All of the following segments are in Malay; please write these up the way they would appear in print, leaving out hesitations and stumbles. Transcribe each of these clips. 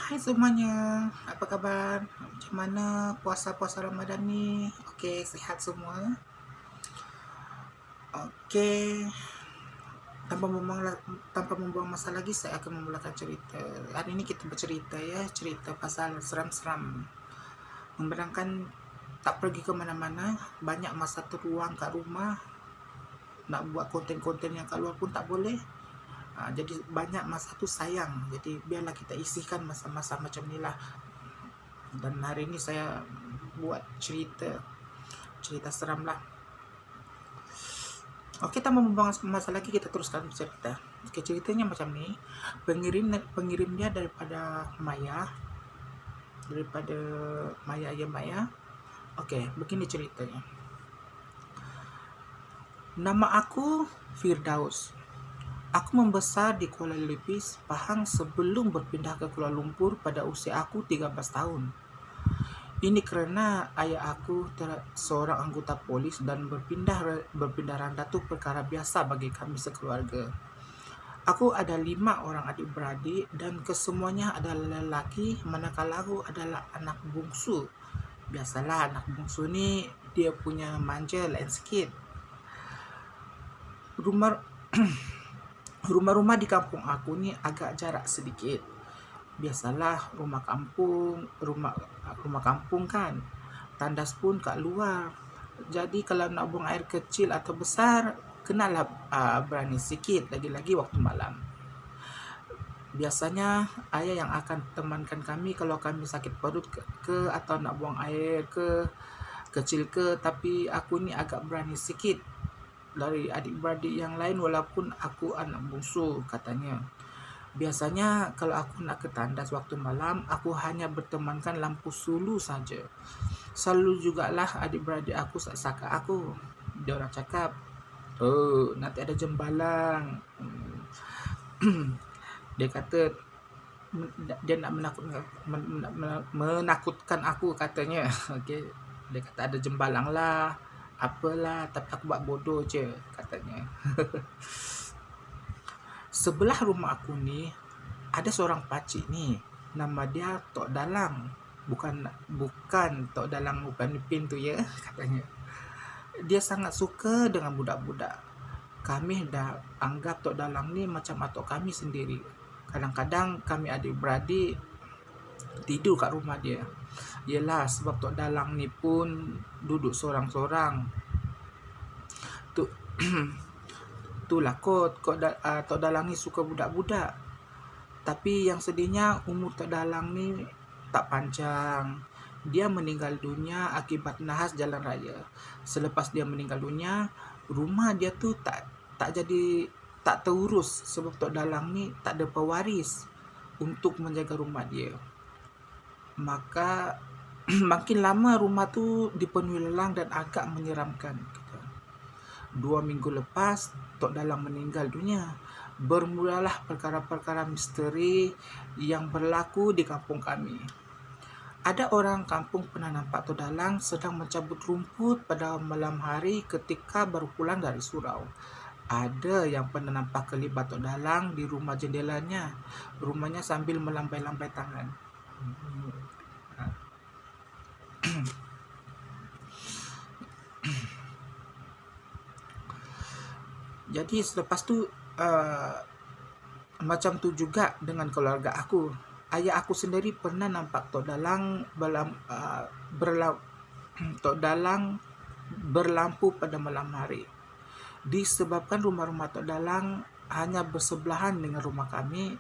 Hai semuanya, apa kabar? Macam mana puasa-puasa Ramadan ni? Okey, sihat semua? Okey, tanpa membuang masa lagi, saya akan memulakan cerita. Hari ini kita bercerita ya, cerita pasal seram-seram. Membenarkan tak pergi ke mana-mana, banyak masa terluang kat rumah, nak buat konten-konten yang kat luar pun tak boleh. Jadi banyak masa tu sayang. Jadi biarlah kita isikan masa-masa macam ni lah. Dan hari ini saya buat cerita seram lah. Okey, tanpa membuang masa lagi, kita teruskan cerita. Okey, ceritanya macam ni. Pengirimnya daripada Maya ya Maya. Okey, begini ceritanya. Nama aku Firdaus. Aku membesar di Kuala Lipis, Pahang sebelum berpindah ke Kuala Lumpur pada usia aku 13 tahun. Ini kerana ayah aku seorang anggota polis dan berpindah randa tu perkara biasa bagi kami sekeluarga. Aku ada 5 orang adik-beradik dan kesemuanya adalah lelaki, manakala aku adalah anak bungsu. Biasalah anak bungsu ni dia punya manja lain sikit. Rumah-rumah di kampung aku ni agak jarak sedikit. Biasalah rumah kampung kan, tandas pun kat luar. Jadi kalau nak buang air kecil atau besar, kenalah berani sikit, lagi-lagi waktu malam. Biasanya ayah yang akan temankan kami kalau kami sakit perut ke atau nak buang air ke kecil ke. Tapi aku ni agak berani sikit dari adik-beradik yang lain walaupun aku anak bungsu, katanya. Biasanya kalau aku nak ke tandas waktu malam, aku hanya bertemankan lampu sulu saja. Selalu jugalah adik-beradik aku saka aku. Dia orang cakap, "Oh, nanti ada jembalang." Dia kata dia nak menakutkan aku, katanya. Okey, dia kata ada jembalang lah, apalah, tapi aku buat bodoh je, katanya. Sebelah rumah aku ni ada seorang pakcik ni, nama dia Tok Dalang. Bukan Tok Dalang bukan Ipin tu ya, katanya. Dia sangat suka dengan budak-budak. Kami dah anggap Tok Dalang ni macam atuk kami sendiri. Kadang-kadang kami adik-beradik tidur kat rumah dia. Yelah, sebab Tok Dalang ni pun duduk sorang-sorang. Itulah kot Tok Dalang ni suka budak-budak. Tapi yang sedihnya umur Tok Dalang ni tak panjang. Dia meninggal dunia akibat nahas jalan raya. Selepas dia meninggal dunia, rumah dia tu tak terurus sebab Tok Dalang ni tak ada pewaris untuk menjaga rumah dia. Maka makin lama rumah tu dipenuhi lelang dan agak menyeramkan. 2 minggu lepas Tok Dalang meninggal dunia, bermulalah perkara-perkara misteri yang berlaku di kampung kami. Ada orang kampung pernah nampak Tok Dalang sedang mencabut rumput pada malam hari ketika baru pulang dari surau. Ada yang pernah nampak kelibat Tok Dalang di rumah jendelanya, rumahnya sambil melambai-lambai tangan. Jadi selepas tu macam tu juga dengan keluarga aku. Ayah aku sendiri pernah nampak Tok Dalang berlampu pada malam hari. Disebabkan rumah-rumah Tok Dalang hanya bersebelahan dengan rumah kami,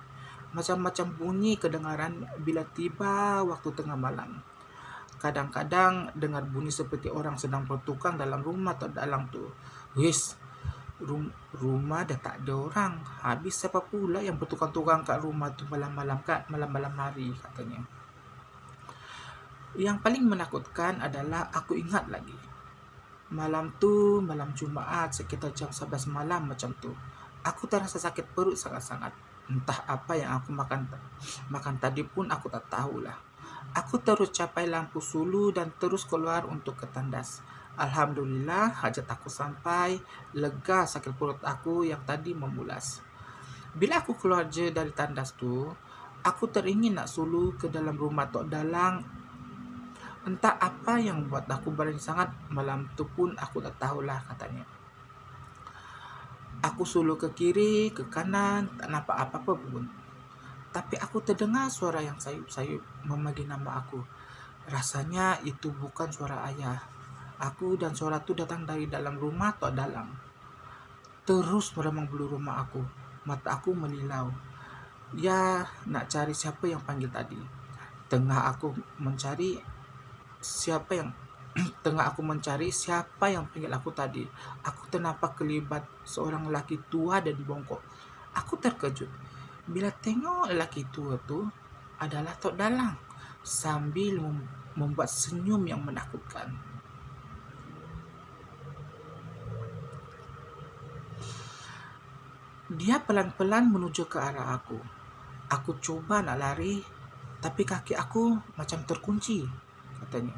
macam-macam bunyi kedengaran bila tiba waktu tengah malam. Kadang-kadang dengar bunyi seperti orang sedang bertukang dalam rumah Tok Dalang tu. Wis, rumah dah tak ada orang, habis siapa pula yang bertukang-tukang kat rumah tu malam-malam hari, katanya. Yang paling menakutkan adalah aku ingat lagi, malam tu malam Jumaat sekitar jam 11 malam macam tu, aku terasa sakit perut sangat-sangat. Entah apa yang aku makan tadi pun aku tak tahulah. Aku terus capai lampu sulu dan terus keluar untuk ke tandas. Alhamdulillah, hajat aku sampai, lega sakit perut aku yang tadi memulas. Bila aku keluar je dari tandas tu, Aku teringin nak sulu ke dalam rumah Tok Dalang. Entah apa yang buat aku berani sangat, malam tu pun aku tak tahulah katanya. Aku sulu ke kiri, ke kanan, tak nampak apa-apa pun. Tapi aku terdengar suara yang sayup-sayup memanggil nama aku. Rasanya itu bukan suara ayah. Aku dan suara itu datang dari dalam rumah Tok Dalang. Terus meremang bulu rumah aku. Mata aku melilau. Ya, nak cari siapa yang panggil tadi. Tengah aku mencari siapa yang panggil aku tadi. Aku ternampak kelibat seorang lelaki tua dan bongkok. Aku terkejut bila tengok lelaki tua tu adalah Tok Dalang sambil membuat senyum yang menakutkan. Dia pelan-pelan menuju ke arah aku. Aku coba nak lari, tapi kaki aku macam terkunci, katanya.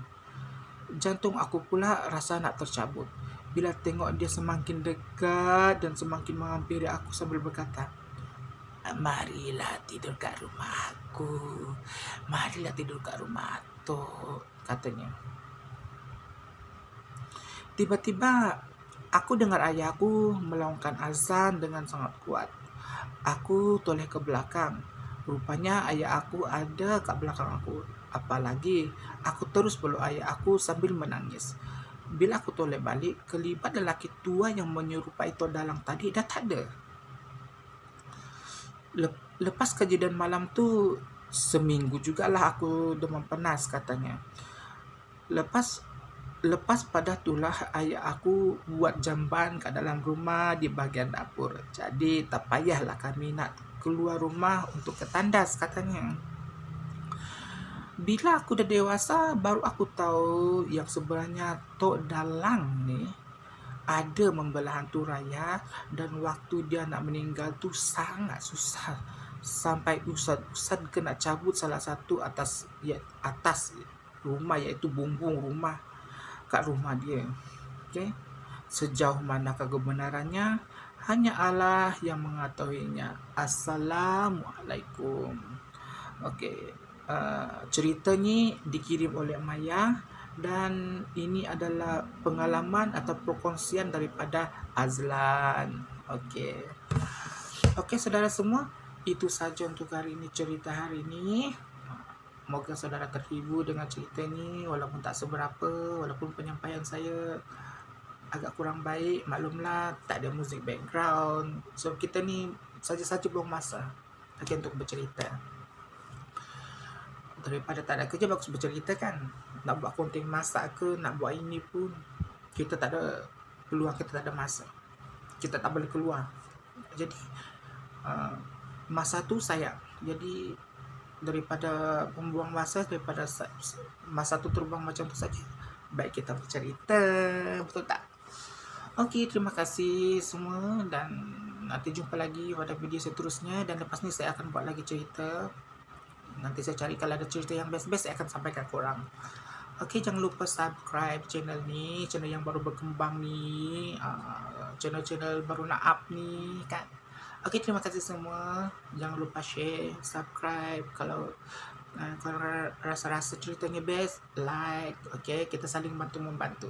Jantung aku pula rasa nak tercabut bila tengok dia semakin dekat dan semakin menghampiri aku sambil berkata, "Marilah tidur kat rumah aku. Marilah tidur kat rumah Atok," katanya. Tiba-tiba aku dengar ayahku melaungkan azan dengan sangat kuat. Aku toleh ke belakang. Rupanya ayah aku ada kat belakang aku. Apalagi aku terus peluk ayah aku sambil menangis. Bila aku toleh balik, kelibat lelaki tua yang menyerupai Tok Dalang tadi dah tak ada. Lepas kejadian malam tu, seminggu jugalah aku demam panas, katanya. Lepas pada itulah ayah aku buat jamban kat dalam rumah di bahagian dapur. Jadi tak payahlah kami nak keluar rumah untuk ke tandas, katanya. Bila aku dah dewasa, baru aku tahu yang sebenarnya Tok Dalang ni ada membelah hantu raya, dan waktu dia nak meninggal tu sangat susah. Sampai ustaz kena cabut salah satu atas rumah, iaitu bumbung rumah kat rumah dia. Okay? Sejauh manakah kebenarannya, hanya Allah yang mengetahuinya. Assalamualaikum. Okay. Cerita ni dikirim oleh Maya, dan ini adalah pengalaman atau perkongsian daripada Azlan. Okay, saudara semua, itu saja untuk hari ini, cerita hari ini. Moga saudara terhibur dengan cerita ni, walaupun tak seberapa, walaupun penyampaian saya agak kurang baik, maklumlah tak ada muzik background. So kita ni saja-saja belum masa lagi untuk bercerita. Daripada tak ada kerja, bagus bercerita kan. Nak buat konten masak ke, nak buat ini pun, kita tak ada peluang, kita tak ada masa, kita tak boleh keluar. Jadi masa tu sayang. Jadi daripada membuang masa, daripada masa tu terbang macam tu saja, baik kita bercerita, betul tak? Okey, terima kasih semua, dan nanti jumpa lagi pada video seterusnya. Dan lepas ni saya akan buat lagi cerita. Nanti saya cari kalau ada cerita yang best-best, saya akan sampaikan korang. Okey, jangan lupa subscribe channel ni, channel yang baru berkembang ni, channel baru nak up ni kan. Okey, terima kasih semua. Jangan lupa share, subscribe. Kalau rasa ceritanya best, like. Okey, kita saling bantu-membantu.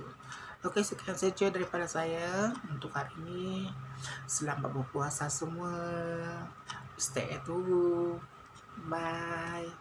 Okey, sekian saja daripada saya untuk hari ini. Selamat berpuasa semua. Stay at home. Bye.